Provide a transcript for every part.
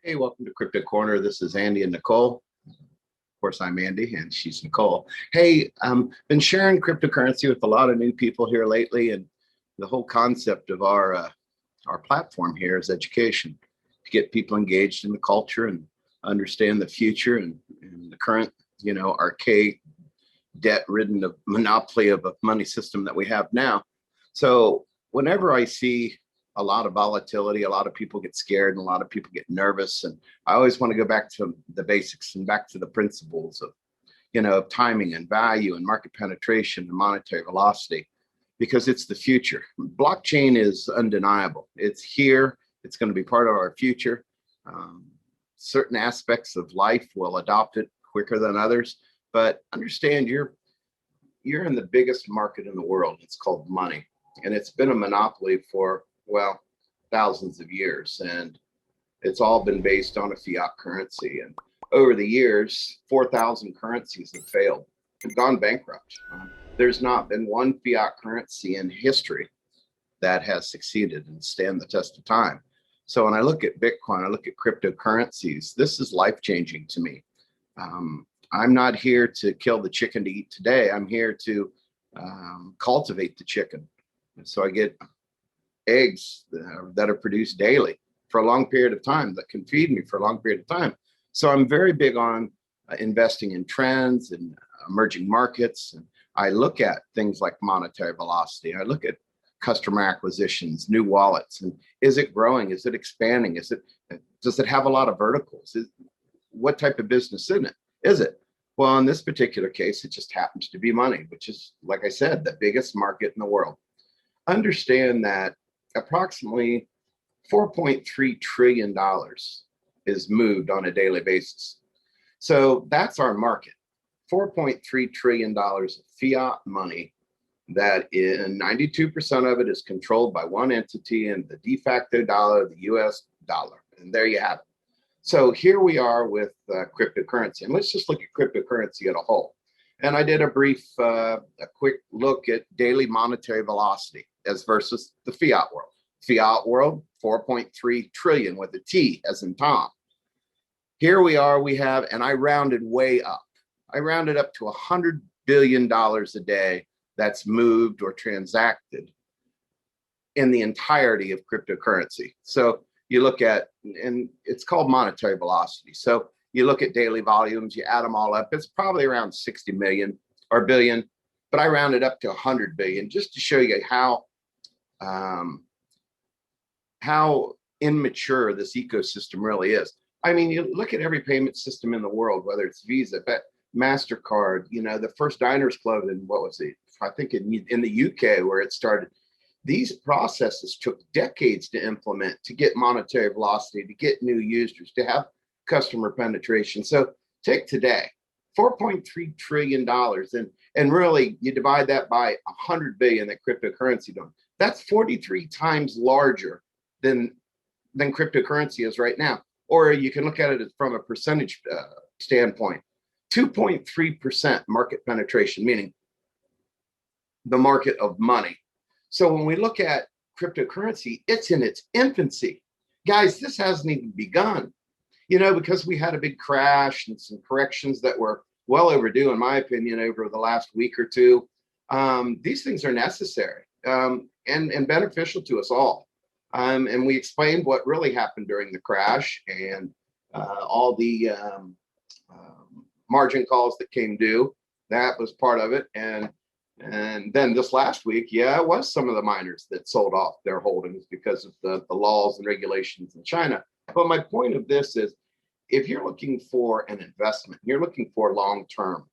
Hey, welcome to Crypto Corner. This is Andy and Nicole. Of course, I'm Andy and she's Nicole. Hey, been sharing cryptocurrency with a lot of new people here lately, and the whole concept of our platform here is education to get people engaged in the culture and understand the future and the current, archaic, debt-ridden monopoly of a money system that we have now. So whenever I see a lot of volatility, a lot of people get scared and a lot of people get nervous. And I always want to go back to the basics and back to the principles of timing and value and market penetration and monetary velocity, because it's the future. Blockchain is undeniable. It's here. It's going to be part of our future. Certain aspects of life will adopt it quicker than others, but understand you're in the biggest market in the world. It's called money. And it's been a monopoly for, well, thousands of years, and it's all been based on a fiat currency. And over the years, 4,000 currencies have failed, have gone bankrupt. There's not been one fiat currency in history that has succeeded and stand the test of time. So when I look at Bitcoin, I look at cryptocurrencies, this is life-changing to me. I'm not here to kill the chicken to eat today. I'm here to cultivate the chicken. And so I get eggs that are produced daily for a long period of time that can feed me for a long period of time. So I'm very big on investing in trends and emerging markets. And I look at things like monetary velocity. I look at customer acquisitions, new wallets, and is it growing? Is it expanding? Does it have a lot of verticals? What type of business is it? Well, in this particular case, it just happens to be money, which is, like I said, the biggest market in the world. Understand that approximately $4.3 trillion is moved on a daily basis. So that's our market, $4.3 trillion of fiat money that 92% of it is controlled by one entity and the de facto dollar, the US dollar. And there you have it. So here we are with cryptocurrency. And let's just look at cryptocurrency as a whole. And I did a quick look at daily monetary velocity as versus the fiat world. Fiat world, 4.3 trillion with a T as in Tom. Here we are, and I rounded way up. I rounded up to $100 billion a day that's moved or transacted in the entirety of cryptocurrency. So you look at, and it's called monetary velocity. So you look at daily volumes, you add them all up, it's probably around 60 million or billion, but I rounded up to 100 billion just to show you how immature this ecosystem really is. I mean, you look at every payment system in the world, whether it's Visa, MasterCard, the first Diners Club in what was it? I think in the UK where it started. These processes took decades to implement, to get monetary velocity, to get new users, to have customer penetration. So take today, $4.3 trillion, and really you divide that by 100 billion that cryptocurrency doing. That's 43 times larger than cryptocurrency is right now. Or you can look at it from a percentage standpoint, 2.3% market penetration, meaning the market of money. So when we look at cryptocurrency, it's in its infancy. Guys, this hasn't even begun. Because we had a big crash and some corrections that were well overdue, in my opinion, over the last week or two. These things are necessary and beneficial to us all. And we explained what really happened during the crash and all the margin calls that came due. That was part of it. And then this last week, it was some of the miners that sold off their holdings because of the laws and regulations in China. But my point of this is, if you're looking for an investment, you're looking for long term,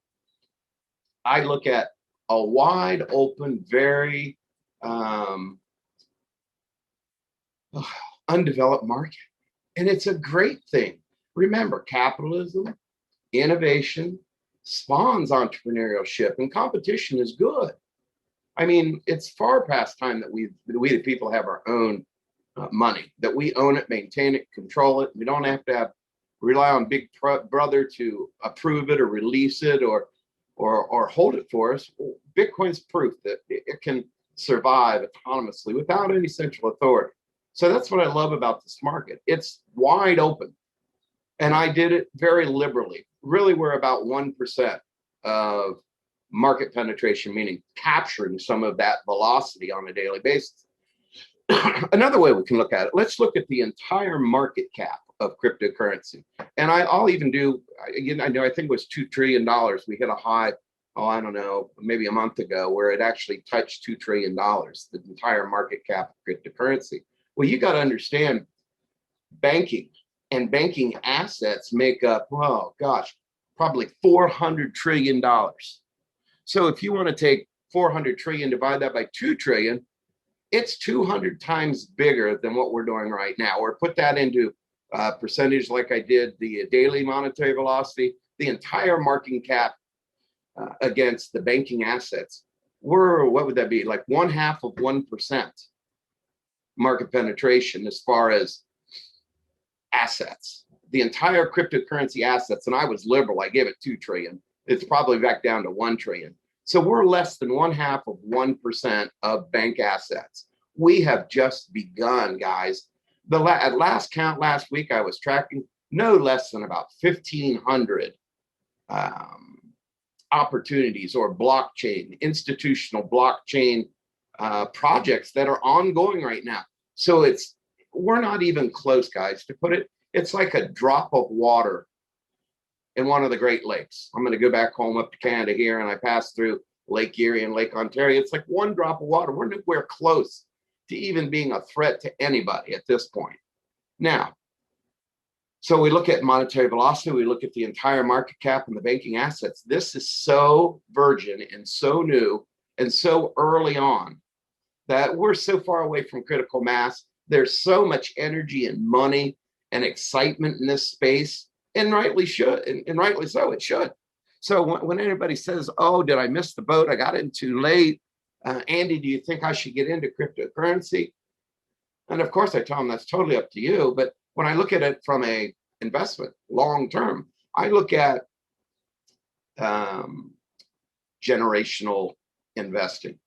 I look at a wide open, very undeveloped market. And it's a great thing. Remember, capitalism, innovation spawns entrepreneurship, and competition is good. I mean, it's far past time that we the people have our own money, that we own it, maintain it, control it. We don't have to rely on Big Brother to approve it or release it or hold it for us. Bitcoin's proof that it can survive autonomously without any central authority. So that's what I love about this market. It's wide open. And I did it very liberally. Really, we're about 1% of market penetration, meaning capturing some of that velocity on a daily basis. Another way we can look at it, let's look at the entire market cap of cryptocurrency. And I'll even do, again, I think it was $2 trillion. We hit a high, I don't know, maybe a month ago, where it actually touched $2 trillion, the entire market cap of cryptocurrency. Well, you got to understand, banking and banking assets make up, oh gosh, probably $400 trillion. So if you want to take 400 trillion, divide that by 2 trillion, it's 200 times bigger than what we're doing right now. Or put that into percentage like I did the daily monetary velocity, the entire market cap against the banking assets. We're, what would that be? Like 1/2 of 1% market penetration as far as assets. The entire cryptocurrency assets, and I was liberal, I gave it 2 trillion. It's probably back down to 1 trillion. So we're less than 1/2 of 1% of bank assets. We have just begun, guys. At last count last week, I was tracking no less than about 1,500 opportunities or blockchain, institutional blockchain projects that are ongoing right now. So we're not even close, guys. To put it, it's like a drop of water in one of the Great Lakes. I'm going to go back home up to Canada here, and I pass through Lake Erie and Lake Ontario. It's like one drop of water. We're close to even being a threat to anybody at this point. Now, so we look at monetary velocity, we look at the entire market cap and the banking assets. This is so virgin and so new and so early on that we're so far away from critical mass. There's so much energy and money and excitement in this space, and rightly should, and rightly so, it should. So when anybody says, oh, did I miss the boat? I got in too late. Andy, do you think I should get into cryptocurrency? And of course I tell them that's totally up to you. But when I look at it from a investment long-term, I look at generational investing.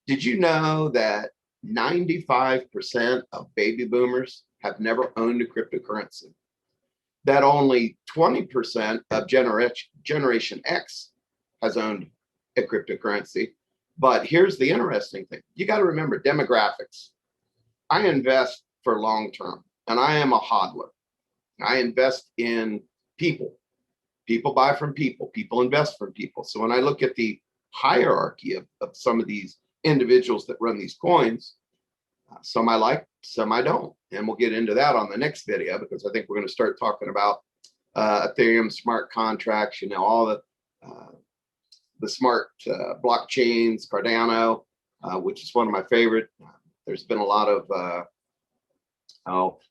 Did you know that 95% of baby boomers have never owned a cryptocurrency? That only 20% of Generation X has owned a cryptocurrency. But here's the interesting thing. You got to remember demographics. I invest for long term, and I am a hodler. I invest in people. People buy from people. People invest from people. So when I look at the hierarchy of some of these individuals that run these coins, some I like, some I don't. And we'll get into that on the next video, because I think we're going to start talking about Ethereum smart contracts, all the smart blockchains, Cardano, which is one of my favorite. There's been a lot of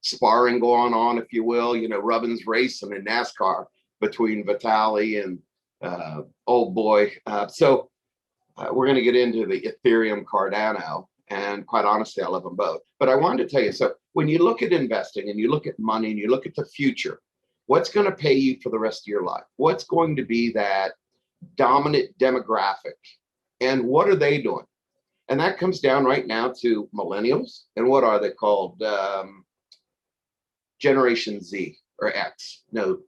sparring going on, if you will, Rubbins racing in NASCAR between Vitali and old boy. So we're going to get into the Ethereum Cardano. And quite honestly, I love them both. But I wanted to tell you, so when you look at investing and you look at money and you look at the future, what's going to pay you for the rest of your life? What's going to be that dominant demographic? And what are they doing? And that comes down right now to millennials. And what are they called? Generation Z or X. No,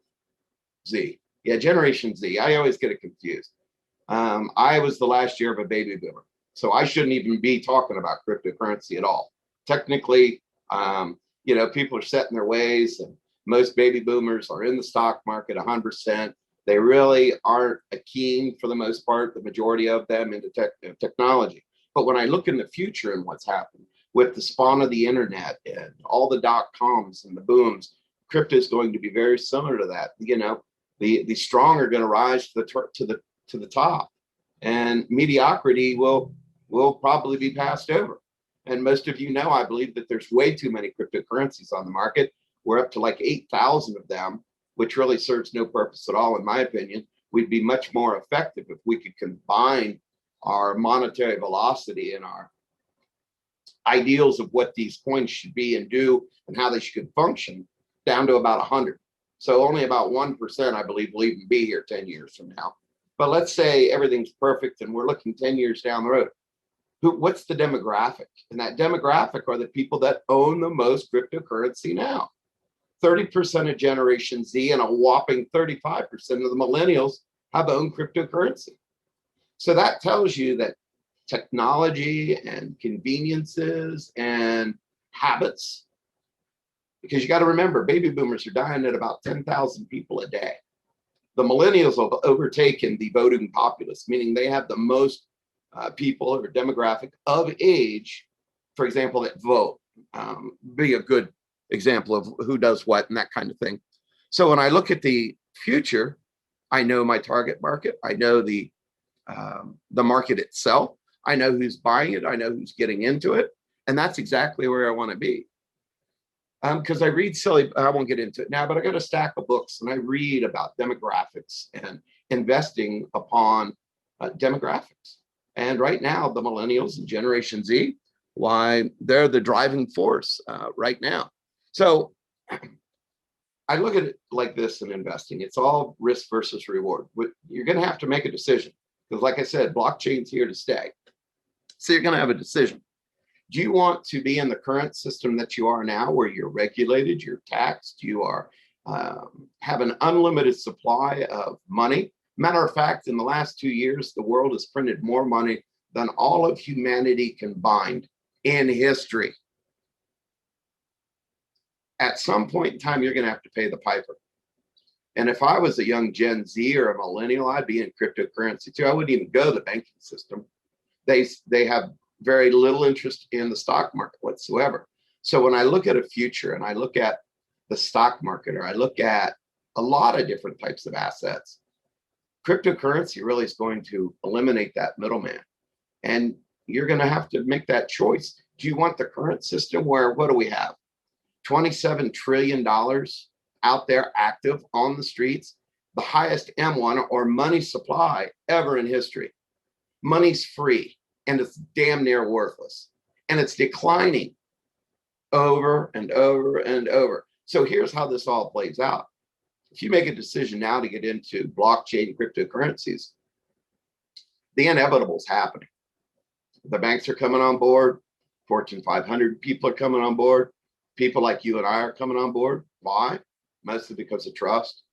Z. Yeah, Generation Z. I always get it confused. I was the last year of a baby boomer. So I shouldn't even be talking about cryptocurrency at all. Technically, people are set in their ways, and most baby boomers are in the stock market 100%. They really aren't keen, for the most part, the majority of them, into technology. But when I look in the future and what's happened with the spawn of the internet and all the .coms and the booms, crypto is going to be very similar to that. The strong are going to rise to the top, and mediocrity will probably be passed over. And most of I believe that there's way too many cryptocurrencies on the market. We're up to like 8,000 of them, which really serves no purpose at all, in my opinion. We'd be much more effective if we could combine our monetary velocity and our ideals of what these coins should be and do and how they should function down to about 100. So only about 1%, I believe, will even be here 10 years from now. But let's say everything's perfect and we're looking 10 years down the road. What's the demographic? And that demographic are the people that own the most cryptocurrency now. 30% of Generation Z, and a whopping 35% of the millennials have owned cryptocurrency. So that tells you that technology and conveniences and habits, because you got to remember, baby boomers are dying at about 10,000 people a day. The millennials have overtaken the voting populace, meaning they have the most people or demographic of age, for example, that vote. Be a good example of who does what and that kind of thing. So when I look at the future, I know my target market. I know the market itself. I know who's buying it. I know who's getting into it. And that's exactly where I want to be. Because I read I won't get into it now, but I got a stack of books and I read about demographics and investing upon demographics. And right now, the millennials and Generation Z, why they're the driving force right now. So I look at it like this in investing. It's all risk versus reward. You're going to have to make a decision because, like I said, blockchain's here to stay. So you're going to have a decision. Do you want to be in the current system that you are now, where you're regulated, you're taxed, you are have an unlimited supply of money? Matter of fact, in the last 2 years, the world has printed more money than all of humanity combined in history. At some point in time, you're going to have to pay the piper. And if I was a young Gen Z or a millennial, I'd be in cryptocurrency too. I wouldn't even go to the banking system. They have very little interest in the stock market whatsoever. So when I look at a future and I look at the stock market, or I look at a lot of different types of assets, cryptocurrency really is going to eliminate that middleman. And you're going to have to make that choice. Do you want the current system where, what do we have? $27 trillion out there active on the streets, the highest M1 or money supply ever in history. Money's free and it's damn near worthless, and it's declining over and over and over. So here's how this all plays out. If you make a decision now to get into blockchain cryptocurrencies, the inevitable is happening. The banks are coming on board. Fortune 500 people are coming on board. People like you and I are coming on board. Why? Mostly because of trust.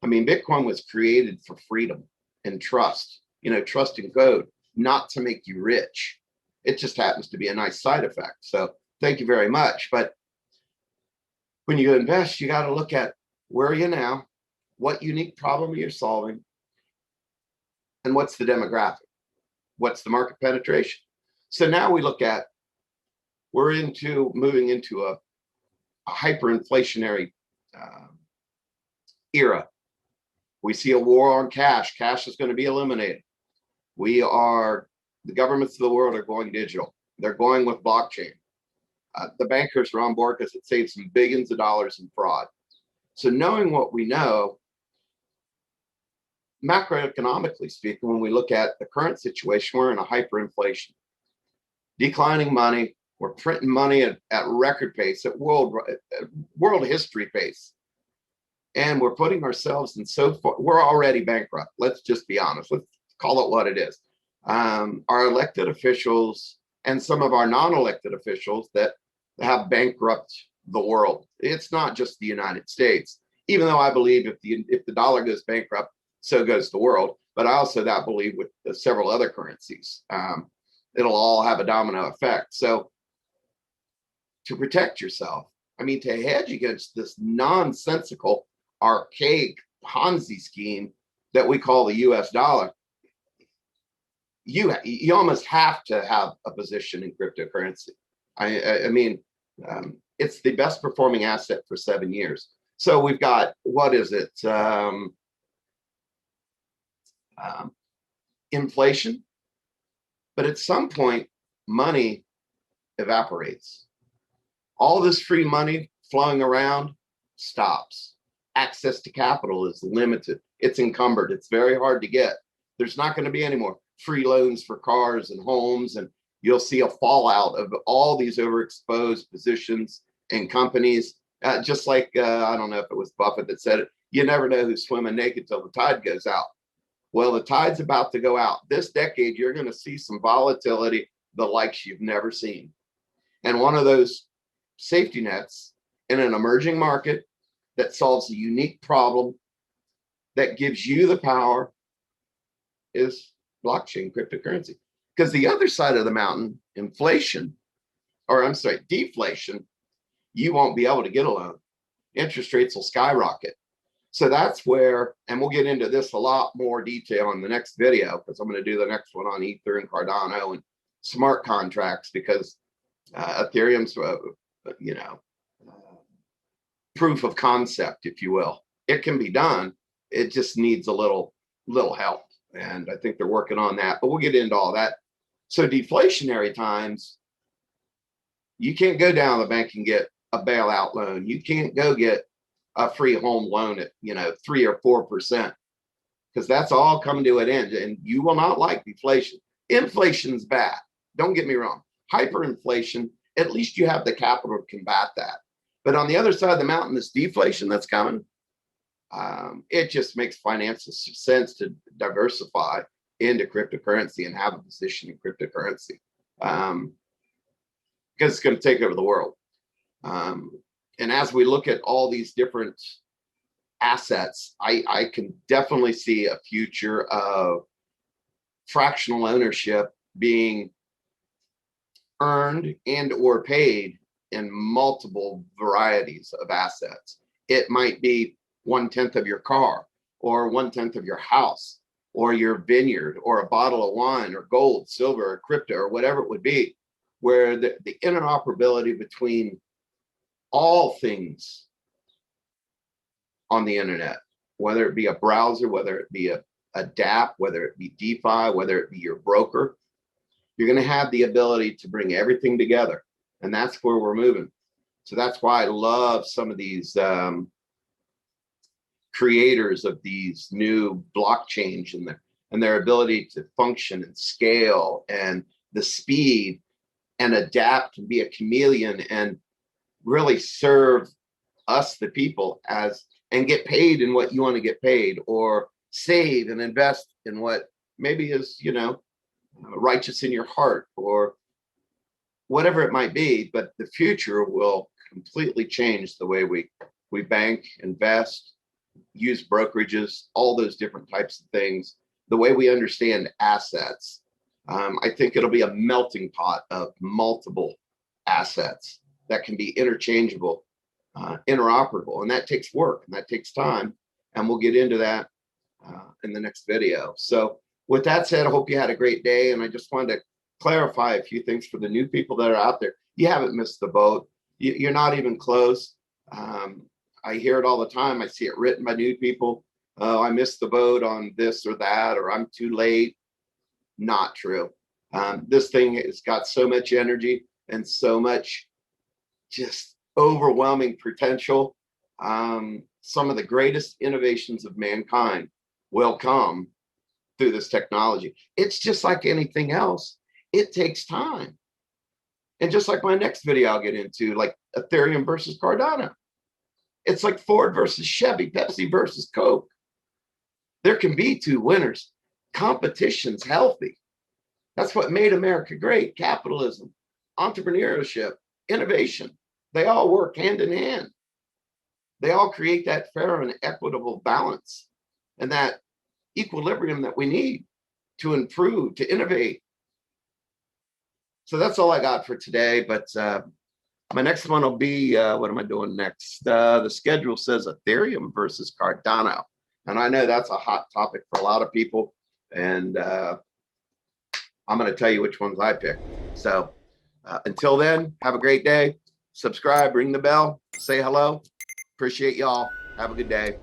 I mean, Bitcoin was created for freedom and trust, trust and code, not to make you rich. It just happens to be a nice side effect. So thank you very much. But when you invest, you got to look at where are you now, what unique problem you're solving, and what's the demographic, what's the market penetration. So now we look at, we're moving into a hyperinflationary era. We see a war on cash. Cash is going to be eliminated. The governments of the world are going digital. They're going with blockchain. The bankers are on board because it saves them billions of dollars in fraud. So knowing what we know, macroeconomically speaking, when we look at the current situation, we're in a hyperinflation. Declining money, we're printing money at record pace, at world history pace. And we're putting ourselves in we're already bankrupt. Let's just be honest. Let's call it what it is. Our elected officials and some of our non-elected officials that have bankrupt the world. It's not just the United States, even though I believe if the dollar goes bankrupt, so goes the world. But I also believe with several other currencies, it'll all have a domino effect. So to protect yourself, to hedge against this nonsensical, archaic Ponzi scheme that we call the US dollar, you almost have to have a position in cryptocurrency. It's the best performing asset for 7 years. So we've got, what is it? Inflation. But at some point, money evaporates. All this free money flowing around stops. Access to capital is limited. It's encumbered. It's very hard to get. There's not going to be any more free loans for cars and homes, and you'll see a fallout of all these overexposed positions and companies. Just like, I don't know if it was Buffett that said it, you never know who's swimming naked till the tide goes out. Well, the tide's about to go out. This decade, you're going to see some volatility, the likes you've never seen. And one of those safety nets in an emerging market that solves a unique problem that gives you the power is blockchain cryptocurrency. Because the other side of the mountain, inflation, or I'm sorry, deflation, you won't be able to get a loan. Interest rates will skyrocket. So that's where, and we'll get into this a lot more detail in the next video, because I'm going to do the next one on Ether and Cardano and smart contracts, because Ethereum's, proof of concept, if you will. It can be done. It just needs a little help. And I think they're working on that, but we'll get into all that. So deflationary times, you can't go down to the bank and get a bailout loan. You can't go get a free home loan at 3 or 4%, because that's all coming to an end, and you will not like deflation. Inflation's bad, don't get me wrong. Hyperinflation, at least you have the capital to combat that. But on the other side of the mountain, this deflation that's coming, it just makes financial sense to diversify into cryptocurrency and have a position in cryptocurrency, because it's going to take over the world. And as we look at all these different assets, I can definitely see a future of fractional ownership being earned and or paid in multiple varieties of assets. It might be 1/10 of your car, or 1/10 of your house, or your vineyard, or a bottle of wine, or gold, silver, or crypto, or whatever it would be, where the interoperability between all things on the internet, whether it be a browser, whether it be a DApp, whether it be DeFi, whether it be your broker, you're going to have the ability to bring everything together. And that's where we're moving. So that's why I love some of these creators of these new blockchains and their ability to function and scale, and the speed and adapt and be a chameleon and really serve us, the people, and get paid in what you want to get paid, or save and invest in what maybe is, righteous in your heart, or whatever it might be. But the future will completely change the way we bank, invest, use brokerages, all those different types of things, the way we understand assets. I think it'll be a melting pot of multiple assets that can be interchangeable, interoperable, and that takes work and that takes time, and we'll get into that in the next video. So with that said, I hope you had a great day, and I just wanted to clarify a few things for the new people that are out there. You haven't missed the boat. You're not even close. I hear it all the time. I see it written by new people. Oh, I missed the boat on this or that, or I'm too late. Not true. This thing has got so much energy and so much just overwhelming potential. Some of the greatest innovations of mankind will come through this technology. It's just like anything else. It takes time. And just like my next video I'll get into, like Ethereum versus Cardano. It's like Ford versus Chevy, Pepsi versus Coke. There can be two winners. Competition's healthy. That's what made America great. Capitalism, entrepreneurship, innovation. They all work hand in hand. They all create that fair and equitable balance and that equilibrium that we need to improve, to innovate. So that's all I got for today. But my next one will be, what am I doing next? The schedule says Ethereum versus Cardano. And I know that's a hot topic for a lot of people. And I'm going to tell you which ones I picked. So until then, have a great day. Subscribe, ring the bell, say hello. Appreciate y'all. Have a good day.